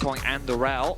Wukong and Durrell.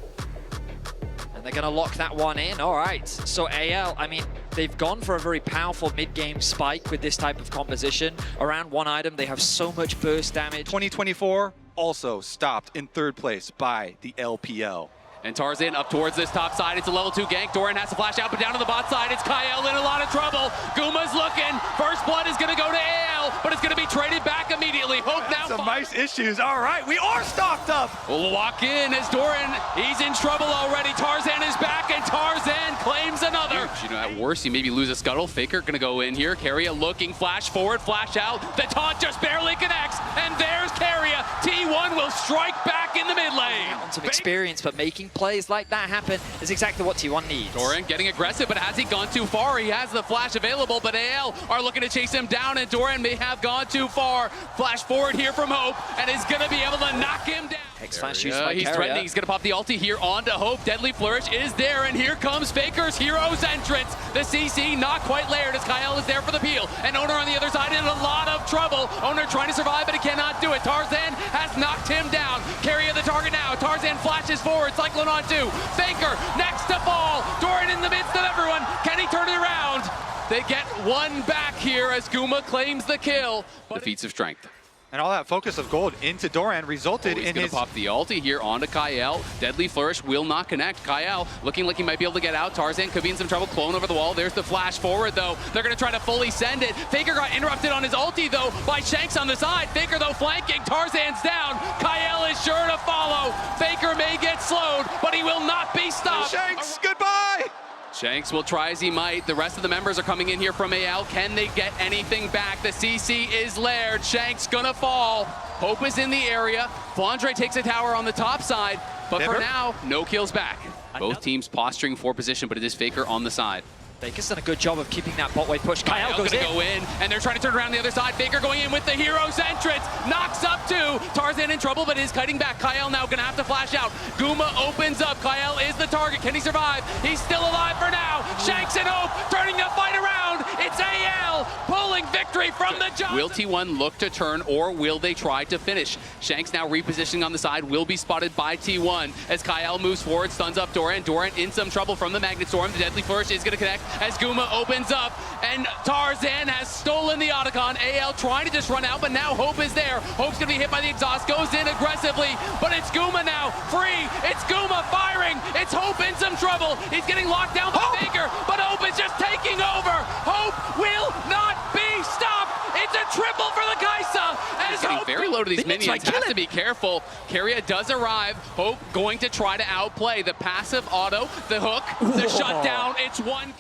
And they're going to lock that one in. All right. So AL, I mean, they've gone for a very powerful mid-game spike with this type of composition. Around one item, they have so much burst damage. 2024 also stopped in third place by the LPL. And Tarzan up towards this top side. It's a level 2 gank. Doran has to flash out, but down to the bot side, it's Kyle in a lot of trouble. Guma's looking. First blood is going to go to AL, but it's going to be traded back immediately. Hope now. Some nice issues. All right, we are stocked up. We'll walk in as Doran, he's in trouble already. Tarzan is back, and Tarzan claims another. You know, at worst, you maybe lose a scuttle. Faker going to go in here. Carrier looking, flash forward, flash out. The taunt just barely connects, and there's Carrier. T1 will strike back in the mid lane. On some experience, but making plays like that happen is exactly what T1 needs. Doran getting aggressive, but has he gone too far? He has the flash available, but AL are looking to chase him down, and Doran may have gone too far. Flash forward here from Hope, and is going to be able to knock him down. Hex flash used by He's Carrier. threatening. He's going to pop the ulti here onto Hope. Deadly Flourish is there, and here comes Faker's Hero's entrance. The CC not quite layered as Kyle is there for the peel, and Owner on the other side in a lot of trouble. Owner trying to survive, but he cannot do it. Tarzan has knocked him down. Carrier the target now. Tarzan flashes forward. Cyclone on 2. Faker next to fall. Doran in the midst of everyone. Can he turn it around? They get one back here as Guma claims the kill. The feats of strength. And all that focus of gold into Doran resulted He's in gonna his... pop the ulti here onto Kyle. Deadly Flourish will not connect. Kyle looking like he might be able to get out. Tarzan could be in some trouble. Clone over the wall. There's the flash forward, though. They're going to try to fully send it. Faker got interrupted on his ulti, though, by Shanks on the side. Faker, though, flanking. Tarzan's down. Kyle is sure to follow. Faker may get slowed, but he will not be stopped. Shanks, goodbye! Shanks will try as he might. The rest of the members are coming in here from AL. Can they get anything back? The CC is layered. Shanks gonna fall. Hope is in the area. Flandre takes a tower on the top side, but for now, no kills back. Both teams posturing for position, but it is Faker on the side. Faker's done a good job of keeping that bot wave push. Kyle goes in. Go in, and they're trying to turn around the other side. Faker going in with the Hero's entrance. Knocks up 2. Tarzan in trouble, but is kiting back. Kyle now gonna have to flash out. Guma opens up. Kyle is the target. Can he survive? He's still alive for now. Shanks and Hope turning the fight around. It's AL pulling victory from the jump. Will T1 look to turn, or will they try to finish? Shanks now repositioning on the side, will be spotted by T1 as Kyle moves forward, stuns up Doran. Doran in some trouble from the Magnet Storm. The Deadly Flourish is gonna connect as Guma opens up, and Tarzan has stolen the Otacon. AL trying to just run out, but now Hope is there. Hope's gonna be hit by the exhaust, goes in aggressively, but it's Guma now, free. It's Guma firing. It's Hope in some trouble. He's getting locked down by Faker, but Hope is just taking over. Hope will not be stopped. It's a triple for the Kaisa. As getting Hope very low to these minions, has to be careful. Carrier does arrive. Hope going to try to outplay the passive auto, the hook, the shutdown. It's one.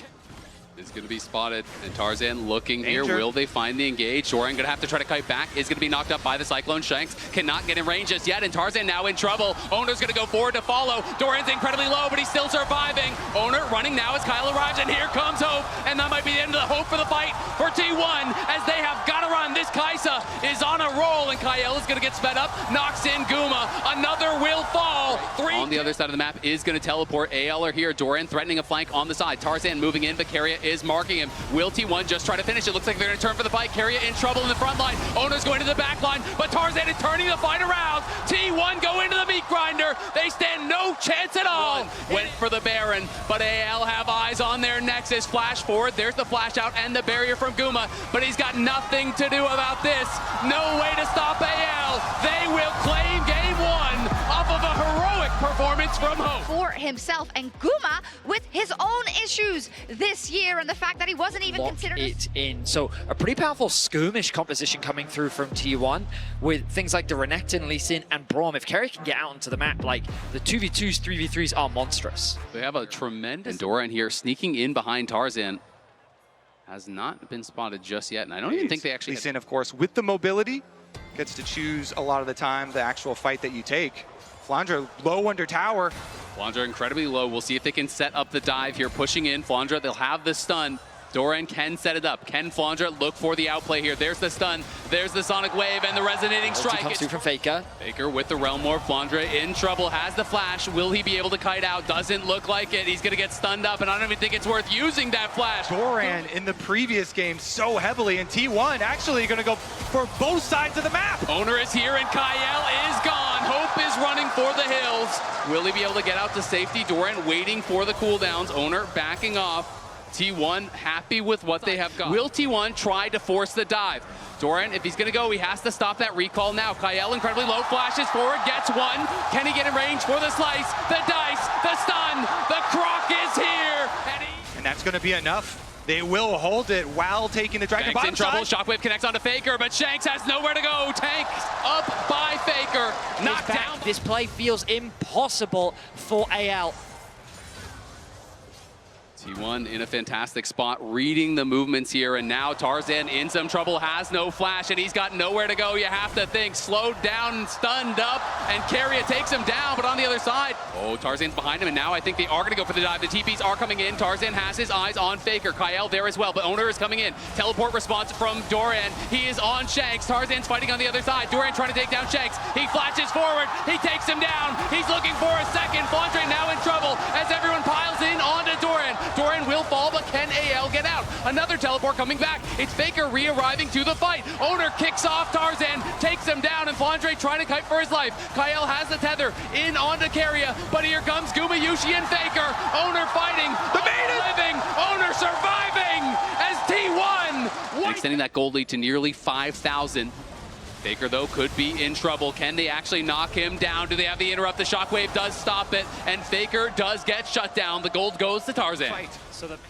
Is going to be spotted, and Tarzan looking here. Will they find the engage? Doran going to have to try to kite back. Is going to be knocked up by the Cyclone. Shanks cannot get in range just yet, and Tarzan now in trouble. Owner's going to go forward to follow. Doran's incredibly low, but he's still surviving. Owner running now as Kyle arrives, and here comes Hope, and that might be the end of the hope for the fight for T1, as they have got to run. This Kaisa is on a roll, and Kyle is going to get sped up. Knocks in Guma. Another will fall. 3 on the other side of the map is going to teleport. AL are here. Doran threatening a flank on the side. Tarzan moving in, but Carrier is marking him. Will T1 just try to finish? It looks like they're going to turn for the fight. Carrier in trouble in the front line. Owner's going to the back line, but Tarzan is turning the fight around. T1 go into the meat grinder. They stand no chance at all. Went for the Baron, but AL have eyes on their nexus. Flash forward. There's the flash out and the barrier from Guma, but he's got nothing to do about this. No way to stop AL. They will claim game 1 off of a heroic performance from Hope. For himself, and Guma with his own issues this year, and the fact that he wasn't even considered it in. So a pretty powerful skirmish composition coming through from T1 with things like the Renekton, Lee Sin, and Braum. If Carrier can get out onto the map, like the 2v2s, 3v3s are monstrous. They have a tremendous Doran here sneaking in behind Tarzan. Has not been spotted just yet, and I don't even think they actually... Lee Sin, of course, with the mobility, gets to choose a lot of the time the actual fight that you take. Flandre low under tower. Flandre incredibly low. We'll see if they can set up the dive here, pushing in. Flandre, they'll have the stun. Doran can set it up. Can Flandre look for the outplay here? There's the stun. There's the Sonic Wave and the resonating strike. Comes through from Faker. Faker with the Realm Morph. Flandre in trouble. Has the flash. Will he be able to kite out? Doesn't look like it. He's going to get stunned up, and I don't even think it's worth using that flash. Doran in the previous game so heavily, and T1 actually going to go for both sides of the map. Owner is here, and Kyle is gone. Hope is is running for the hills. Will he be able to get out to safety? Doran waiting for the cooldowns. Owner backing off. T1 happy with what they have got. Will T1 try to force the dive? Doran, if he's going to go, he has to stop that recall now. Kyle incredibly low, flashes forward, gets one. Can he get in range for the slice? The dice, the stun, the croc is here. And that's going to be enough. They will hold it while taking the Dragon Shanks Bottom in trouble. side. Shockwave connects onto Faker, but Shanks has nowhere to go. Tank up by Faker. Knocked down. This play feels impossible for AL. T1 in a fantastic spot, reading the movements here, and now Tarzan in some trouble, has no flash, and he's got nowhere to go. You have to think, slowed down, stunned up, and Carrier takes him down, but on the other side, oh, Tarzan's behind him, and now I think they are going to go for the dive. The TPs are coming in. Tarzan has his eyes on Faker. Kyle there as well, but Owner is coming in. Teleport response from Doran. He is on Shanks. Tarzan's fighting on the other side. Doran trying to take down Shanks. He flashes forward. He takes him down. He's looking for a second. Flandre now in trouble as everyone piles in onto Doran. Doran will fall, but can AL get out? Another teleport coming back. It's Faker re-arriving to the fight. Owner kicks off Tarzan, takes him down, and Flandre trying to kite for his life. Kyle has the tether in onto Carrier, but here comes Guma, Yushi, and Faker. Owner fighting, the living, Owner surviving as T1. Extending that gold lead to nearly 5,000. Faker, though, could be in trouble. Can they actually knock him down? Do they have the interrupt? The shockwave does stop it, and Faker does get shut down. The gold goes to Tarzan.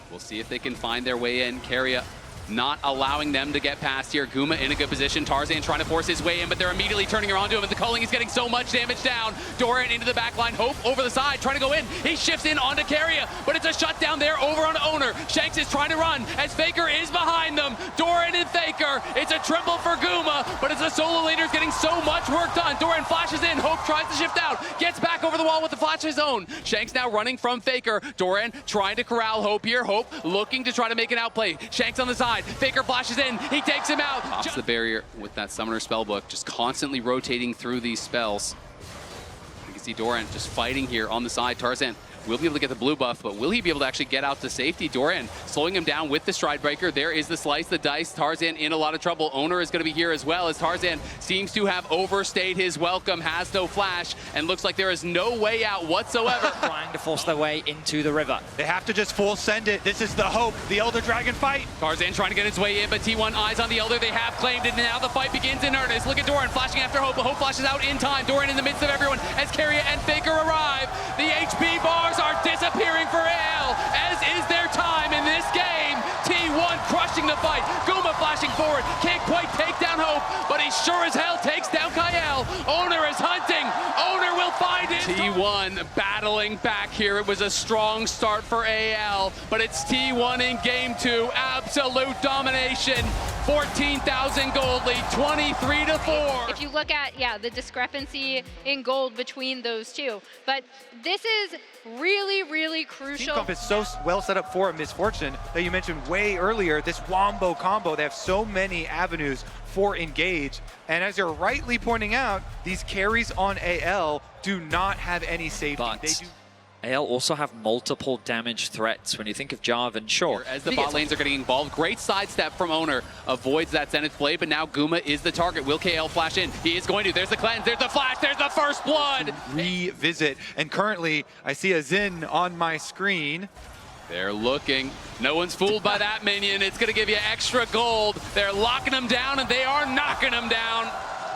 We'll see if they can find their way in. Carrier not allowing them to get past here. Guma in a good position. Tarzan trying to force his way in, but they're immediately turning around to him, and the culling is getting so much damage down. Doran into the back line. Hope over the side, trying to go in. He shifts in onto Carrier, but it's a shutdown there over on Owner. Shanks is trying to run as Faker is behind them. Doran and Faker. It's a triple for Guma, but it's the solo leaders getting so much work done. Doran flashes in. Hope tries to shift out. Gets back over the wall with the flash of his own. Shanks now running from Faker. Doran trying to corral Hope here. Hope looking to try to make an outplay. Shanks on the side. Faker flashes in. He takes him out. Pops the barrier with that Summoner spellbook, just constantly rotating through these spells. You can see Doran just fighting here on the side. Tarzan will be able to get the blue buff, but will he be able to actually get out to safety? Doran slowing him down with the stride breaker. There is the slice, the dice. Tarzan in a lot of trouble. Owner is going to be here as well, as Tarzan seems to have overstayed his welcome, has no flash, and looks like there is no way out whatsoever. Trying to force their way into the river. They have to just full send it. This is the Hope, the Elder Dragon fight. Tarzan trying to get his way in, but T1 eyes on the Elder. They have claimed it, and now the fight begins in earnest. Look at Doran flashing after Hope, but Hope flashes out in time. Doran in the midst of everyone as Carrier and Faker arrive. The HP bars are disappearing for AL, as is their time in this game. T1 crushing the fight. Guma flashing forward. Can't quite take down Hope, but he sure as hell takes down Kyle. Owner is hunting. Owner will find it. T1 battling back here. It was a strong start for AL, but it's T1 in game 2. Absolute domination. 14,000 gold lead, 23-4. If you look at, the discrepancy in gold between those two. But this is really, really crucial. Team Comp is so well set up for a misfortune that you mentioned way earlier, this Wombo combo. They have so many avenues for engage. And as you're rightly pointing out, these carries on AL do not have any safety. But they do. AL also have multiple damage threats. When you think of Jarvan, sure. As the bot lanes are getting involved, great sidestep from Owner. Avoids that Zenith play, but now Guma is the target. Will KL flash in? He is going to. There's the cleanse, there's the flash, there's the first blood. Revisit. And currently, I see a Xin on my screen. They're looking. No one's fooled by that minion. It's going to give you extra gold. They're locking him down, and they are knocking him down.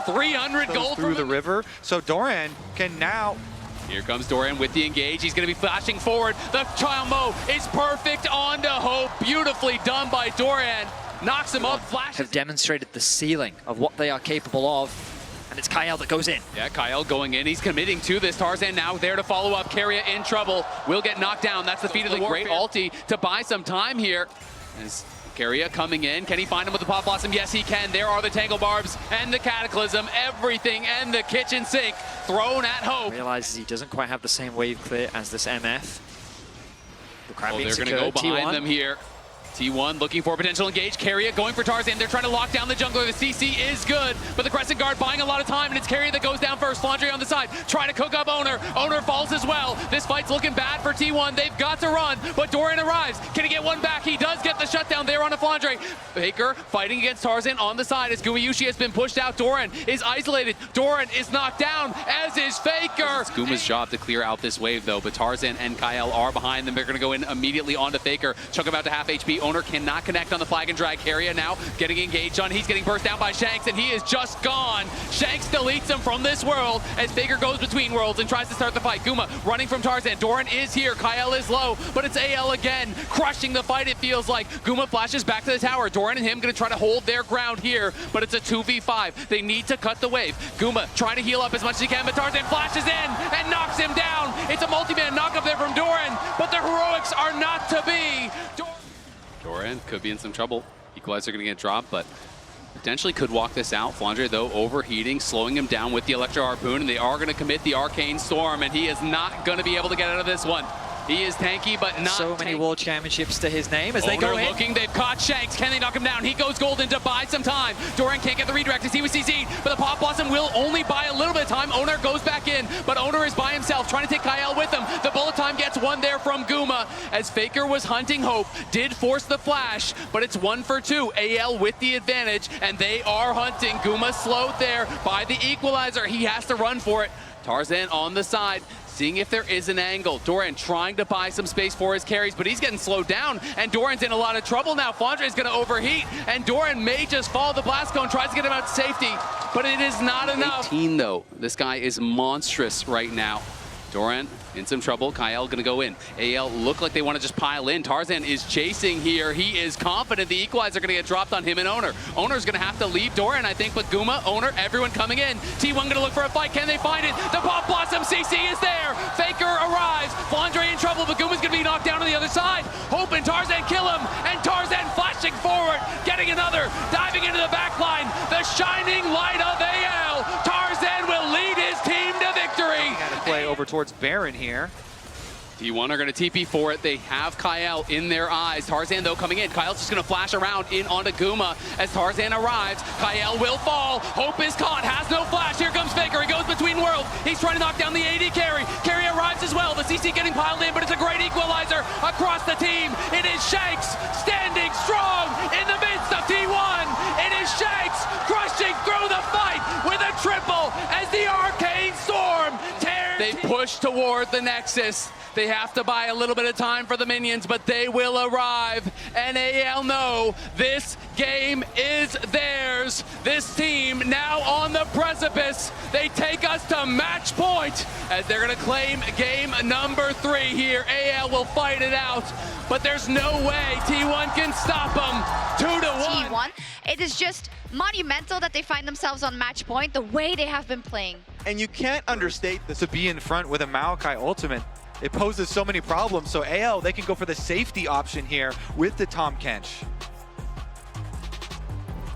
300 gold through the river. So Doran can now... Here comes Doran with the engage. He's going to be flashing forward. The combo is perfect onto Hope. Beautifully done by Doran. Knocks him up, flashes. Have demonstrated the ceiling of what they are capable of. And it's Kyle that goes in. Yeah, Kyle going in. He's committing to this. Tarzan now there to follow up. Carrier in trouble. Will get knocked down. That's the feat of the great ulti to buy some time here. As Carrier coming in. Can he find him with the Pop Blossom? Yes, he can. There are the Tangle Barbs and the Cataclysm. Everything and the kitchen sink thrown at Hope. Realizes he doesn't quite have the same wave clear as this MF. The crab Oh, being they're going to go behind them here. T1 looking for potential engage. Carrier going for Tarzan. They're trying to lock down the jungler. The CC is good, but the Crescent Guard buying a lot of time, and it's Carrier that goes down first. Flandre on the side, trying to cook up Owner. Owner falls as well. This fight's looking bad for T1. They've got to run, but Doran arrives. Can he get one back? He does get the shutdown there on a Flandre. Faker fighting against Tarzan on the side as Gumayushi has been pushed out. Doran is isolated. Doran is knocked down, as is Faker. It's Guma's job to clear out this wave, though, but Tarzan and Kyle are behind them. They're going to go in immediately onto Faker. Chunk him out to half HP. Owner cannot connect on the flag and drag. Carrier now getting engaged on. He's getting burst down by Shanks, and he is just gone. Shanks deletes him from this world as Faker goes between worlds and tries to start the fight. Guma running from Tarzan. Doran is here. Kyle is low, but it's AL again, crushing the fight, it feels like. Guma flashes back to the tower. Doran and him going to try to hold their ground here, but it's a 2v5. They need to cut the wave. Guma trying to heal up as much as he can, but Tarzan flashes in and knocks him down. It's a multi-man knock up there from Doran, but the heroics are not to be. Doran could be in some trouble. Equalizer going to get dropped, but potentially could walk this out. Flandre, though, overheating, slowing him down with the Electro Harpoon, and they are going to commit the Arcane Storm, and he is not going to be able to get out of this one. He is tanky, but not so many world championships to his name as they Owner go in. looking, they've caught Shanks. Can they knock him down? He goes golden to buy some time. Doran can't get the redirect as he was CC'd, but the Pop Blossom will only buy a little bit of time. Owner goes back in, but Owner is by himself, trying to take Kyle with him. The bullet time gets one there from Guma, as Faker was hunting Hope, did force the flash, but it's 1 for 2. AL with the advantage, and they are hunting. Guma slowed there by the equalizer. He has to run for it. Tarzan on the side, seeing if there is an angle. Doran trying to buy some space for his carries, but he's getting slowed down, and Doran's in a lot of trouble now. Flandre is going to overheat, and Doran may just follow the blast cone, tries to get him out to safety, but it is not enough. 18 though. This guy is monstrous right now. Doran in some trouble. Kyle going to go in. AL look like they want to just pile in. Tarzan is chasing here. He is confident the equalizer going to get dropped on him and Owner. Owner's going to have to leave Doran, I think, but Guma, Owner, everyone coming in. T1 going to look for a fight. Can they find it? The Pop Blossom CC is there. Faker arrives. Flandre in trouble, but Guma's going to be knocked down on the other side. Hope and Tarzan kill him, and Tarzan flashing forward, getting another, diving into the back line. The shining light of AL. Tarzan will lead his team to victory. Play over towards Baron here. T1 are going to TP for it. They have Kyle in their eyes. Tarzan, though, coming in. Kyle's just going to flash around in onto Guma as Tarzan arrives. Kyle will fall. Hope is caught. Has no flash. Here comes Faker. He goes between worlds. He's trying to knock down the AD carry. Carry arrives as well. The CC getting piled in, but it's a great equalizer across the team. It is Shanks standing strong in the midst of T1. It is Shanks crushing through the fight with a triple as the Arcane Storm tears. They push toward the Nexus. They have to buy a little bit of time for the minions, but they will arrive. And AL know this game is theirs. This team now on the precipice. They take us to match point as they're going to claim game number 3 here. AL will fight it out, but there's no way T1 can stop them. 2-1. T1, it is just monumental that they find themselves on match point the way they have been playing. And you can't understate this. To be in front with a Maokai ultimate, it poses so many problems. So AL, they can go for the safety option here with the Tahm Kench.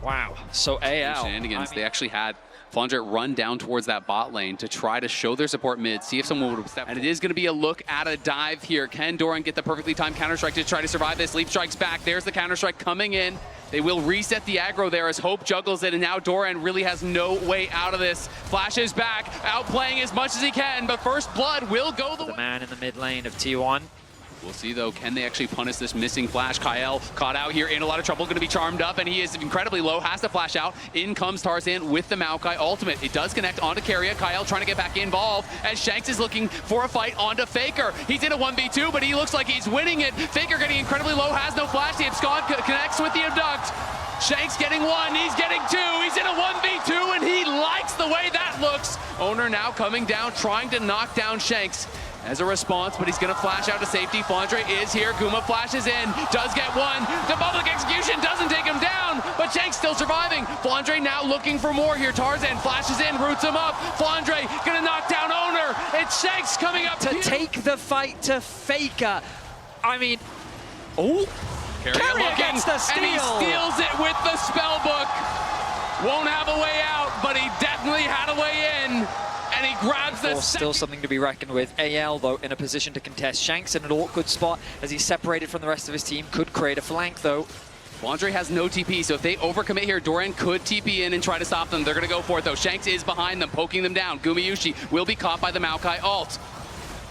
Wow. So AL. Shenanigans. They actually had Flandre run down towards that bot lane to try to show their support mid, see if someone would step. And it is going to be a look at a dive here. Can Doran get the perfectly timed Counter-Strike to try to survive this? Leap Strike's back. There's the Counter-Strike coming in. They will reset the aggro there as Hope juggles it, and now Doran really has no way out of this. Flashes back, outplaying as much as he can, but First Blood will go the way. The man in the mid lane of T1. We'll see, though, can they actually punish this missing flash? Kyle caught out here in a lot of trouble, going to be charmed up, and he is incredibly low, has to flash out. In comes Tarzan with the Maokai ultimate. It does connect onto Carrier. Kyle trying to get back involved as Shanks is looking for a fight onto Faker. He's in a 1v2, but he looks like he's winning it. Faker getting incredibly low, has no flash. The Abscond connects with the Abduct. Shanks getting 1, he's getting 2, he's in a 1v2, and he likes the way that looks. Owner now coming down, trying to knock down Shanks as a response, but he's going to flash out to safety. Flandre is here. Guma flashes in, does get 1. The public execution doesn't take him down, but Shanks still surviving. Flandre now looking for more here. Tarzan flashes in, roots him up. Flandre going to knock down Owner. It's Shanks coming up To take the fight to Faker. I mean, oh. Carrier gets the steal. And he steals it with the spellbook. Won't have a way out, but he definitely had a way in. and he grabs the Still something to be reckoned with. AL, though, in a position to contest. Shanks in an awkward spot as he's separated from the rest of his team. Could create a flank, though. Flandre has no TP, so if they overcommit here, Doran could TP in and try to stop them. They're going to go for it, though. Shanks is behind them, poking them down. Gumayushi will be caught by the Maokai ult.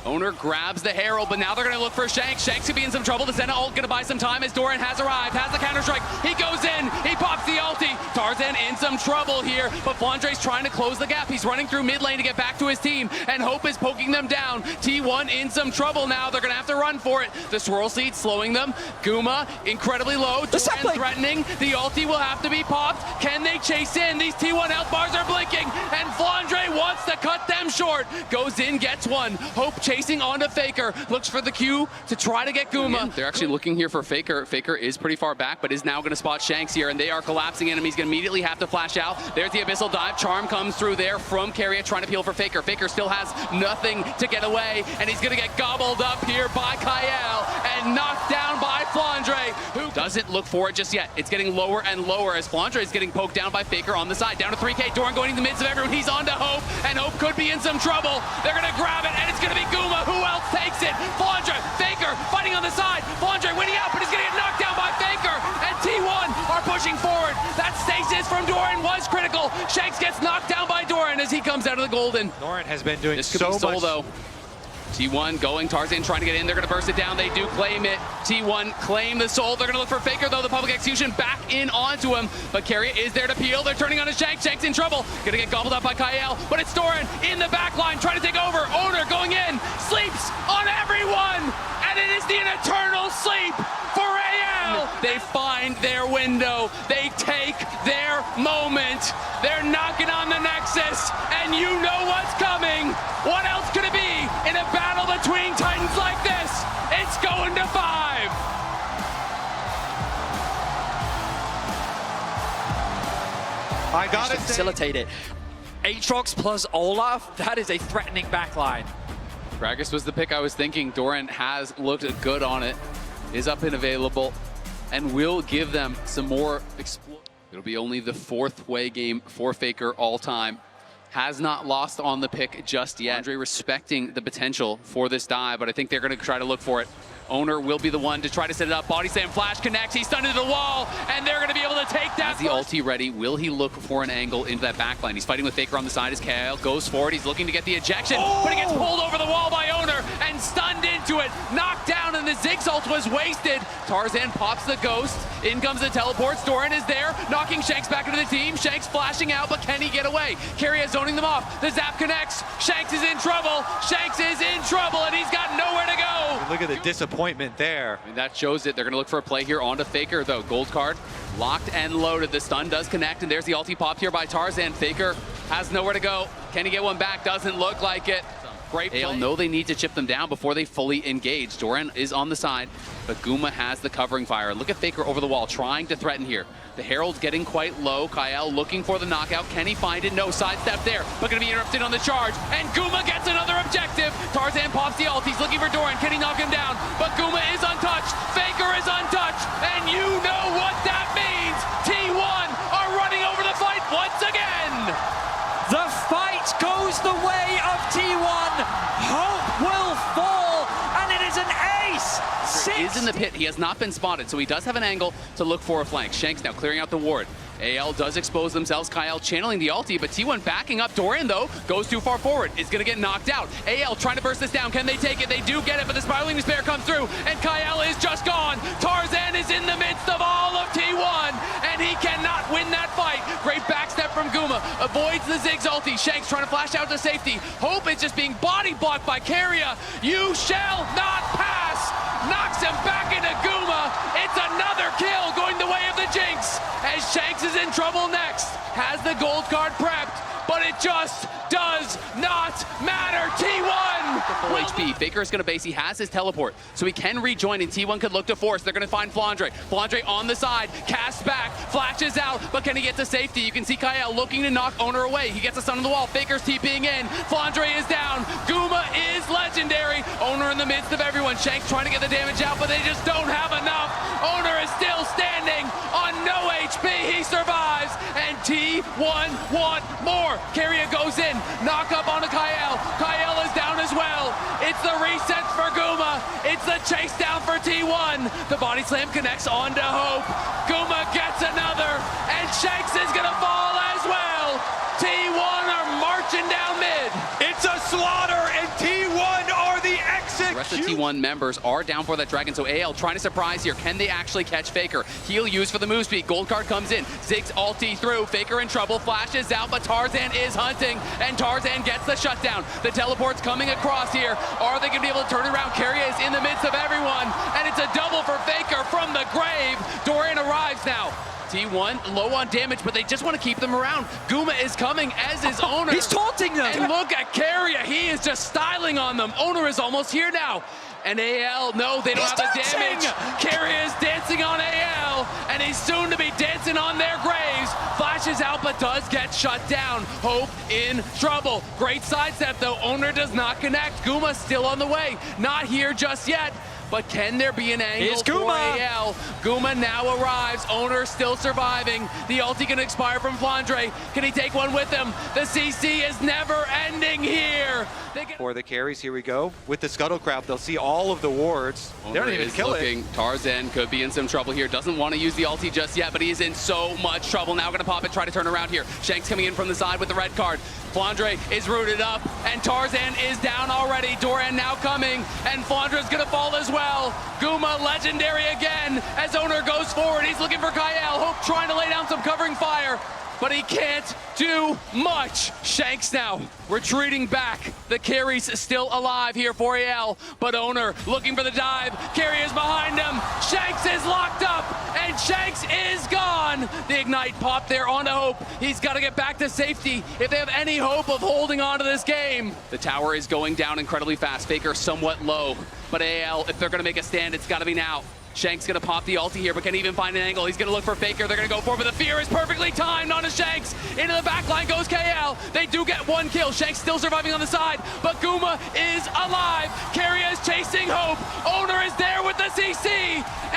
Owner grabs the Herald, but now they're going to look for Shanks. Shanks could be in some trouble. The Senna ult going to buy some time as Doran has arrived, has the counter-strike. He goes in, he pops the ulti. Tarzan in some trouble here, but Flandre's trying to close the gap. He's running through mid lane to get back to his team, and Hope is poking them down. T1 in some trouble now. They're going to have to run for it. The swirl seed slowing them. Guma incredibly low. Doran threatening. The ulti will have to be popped. Can they chase in? These T1 health bars are blinking, and Flandre wants to cut them short. Goes in, gets one. Hope chasing onto Faker, looks for the Q to try to get Guma. They're actually looking here for Faker. Faker is pretty far back, but is now going to spot Shanks here, and they are collapsing in him. He's going to immediately have to flash out. There's the Abyssal Dive. Charm comes through there from Keria, trying to peel for Faker. Faker still has nothing to get away, and he's going to get gobbled up here by Kyle and knocked down by Flandre, who doesn't look for it just yet. It's getting lower and lower as Flandre is getting poked down by Faker on the side. Down to 3K. Doran going in the midst of everyone. He's on to Hope, and Hope could be in some trouble. They're going to grab it, and it's going to be Guma. Who else takes it? Flandre, Faker fighting on the side. Flandre winning out, but he's going to get knocked down by Faker, and T1 are pushing forward. That stasis from Doran was critical. Shanks gets knocked down by Doran as he comes out of the golden. Doran has been doing this so could be Soul, much. though. T1 going, Tarzan trying to get in. They're going to burst it down. They do claim it. T1 claim the soul. They're going to look for Faker, though. The public execution back in onto him. But Keria is there to peel. They're turning on his Shanks. Shanks in trouble. Going to get gobbled up by Kyle. But it's Doran in the back line trying to take over. Owner going in. Sleeps on everyone. And it is the eternal sleep for AL. They find their window. They take their moment. They're knocking on the Nexus. And you know what's coming. What else could it be in a battle between Titans like this? It's going to 5. I gotta say, Facilitate it. Aatrox plus Olaf, that is a threatening backline. Gragas was the pick I was thinking. Doran has looked good on it, is up and available, and will give them some more It'll be only the 4th way game for Faker all time. Has not lost on the pick just yet. Andre respecting the potential for this dive, but I think they're going to try to look for it. Owner will be the one to try to set it up. Body slam flash connects. He's stunned into the wall, and they're going to be able to take that. Is the ulti ready? Will he look for an angle into that backline? He's fighting with Faker on the side as Kyle goes forward. He's looking to get the ejection, but he gets pulled over the wall by Owner and stunned into it. Knocked down, and the Ziggs ult was wasted. Tarzan pops the ghost. In comes the teleports. Doran is there, knocking Shanks back into the team. Shanks flashing out, but can he get away? Keria zoning them off. The zap connects. Shanks is in trouble. Shanks is in trouble, and he's got nowhere to go. look at the disappointment there. I mean, that shows it. They're going to look for a play here onto Faker, though. Gold card locked and loaded. The stun does connect, and there's the ulti pop here by Tarzan. Faker has nowhere to go. Can he get one back? Doesn't look like it. Great play. They'll know they need to chip them down before they fully engage. Doran is on the side, but Guma has the covering fire. Look at Faker over the wall, trying to threaten here. The Herald's getting quite low. Kyle looking for the knockout. Can he find it? No, sidestep there, but going to be interrupted on the charge. And Guma gets another objective. Tarzan pops the ult. He's looking for Doran. Can he knock him down? But Guma is untouched. Faker is untouched. And you know what that means. T1 are running over the fight once again. The fight goes the way of T1. Hope will fall, and it is an ace. Is in the pit. He has not been spotted, so he does have an angle to look for a flank. Shanks now clearing out the ward. AL does expose themselves. Kyle channeling the ulti, but T1 backing up. Doran, though, goes too far forward. Is going to get knocked out. AL trying to burst this down. Can they take it? They do get it, but the spiraling despair comes through, and Kyle is just gone. Tarzan is in the midst of all of T1, and he cannot win that fight. Great backstep from Guma. Avoids the Ziggs ulti. Shanks trying to flash out to safety. Hope is just being body blocked by Keria. You shall not pass. Knocks him back into Guma. It's another kill going the way of the Jinx as Shanks is in trouble next. Has the gold card prepped, but it just does not matter. T1 full HP. Faker is going to base. He has his teleport, so he can rejoin, and T1 could look to force. They're going to find Flandre. Flandre on the side, casts back, flashes out, but can he get to safety? You can see Kyle looking to knock Owner away. He gets a stun on the wall. Faker's TPing in. Flandre is down. Guma is legendary. Owner in the midst of everyone. Shanks trying to get the damage out, but they just don't have enough. Owner is still standing on no HP, he survives, and T1 want more. Keria goes in, knock up onto Kyle. Kyle is down as well. It's the reset for Guma. It's the chase down for T1. The body slam connects onto Hope. Guma gets another, and Shanks is gonna fall as well. T1 are marching down mid. It's a slaughter, and T1 are the exit. The rest of the T1 members are down for that dragon, so AL trying to surprise here. Can they actually catch Faker? Heal used for the move speed. Gold card comes in. Ziggs ulti through. Faker in trouble. Flashes out, but Tarzan is hunting, and Tarzan gets the shutdown. The teleport's coming across here. Are they going to be able to turn it around? Keria is in the midst of everyone, and it's a double for Faker from the grave. Dorian arrives now. T1 low on damage, but they just want to keep them around. Guma is coming, as is Owner. He's taunting them. And look at Keria. He is just styling on them. Owner is almost here now. And AL, no, they don't have the damage. Keria is dancing on AL, and he's soon to be dancing on their graves. Flashes out, but does get shut down. Hope in trouble. Great sidestep, though. Owner does not connect. Guma still on the way. Not here just yet. But can there be an angle for AL? Guma now arrives. Owner still surviving. The ulti can expire from Flandre. Can he take one with him? The CC is never ending here. For the carries, here we go. With the Scuttlecraft, they'll see all of the wards. They don't even kill it. Tarzan could be in some trouble here. Doesn't want to use the ulti just yet, but he is in so much trouble. Now going to pop it, try to turn around here. Shanks coming in from the side with the red card. Flandre is rooted up, and Tarzan is down already. Doran now coming, and Flandre's going to fall as well. Guma legendary again as Owner goes forward. He's looking for Kyle. Hope trying to lay down some covering fire, but he can't do much. Shanks now retreating back. The carry's still alive here for AL, but Owner looking for the dive. Carry is behind him. Shanks is locked up, and Shanks is gone. The ignite pop there onto Hope. He's got to get back to safety if they have any hope of holding on to this game. The tower is going down incredibly fast. Faker somewhat low, but AL, if they're going to make a stand, it's got to be now. Shanks gonna pop the ulti here, but can't even find an angle. He's gonna look for Faker. They're gonna go for it, but the fear is perfectly timed onto Shanks. Into the back line goes KL. They do get one kill. Shanks still surviving on the side, but Guma is alive. Keria is chasing Hope. Owner is there with the CC,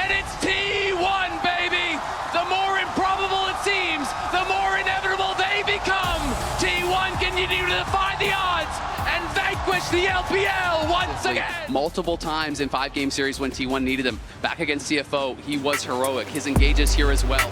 and it's T1, baby. The more improbable it seems, the more inevitable they become. T1 continue to defy the odds and vanquish the LPL once again. Multiple times in 5-game series when T1 needed him. Back against CFO, he was heroic. His engage is here as well.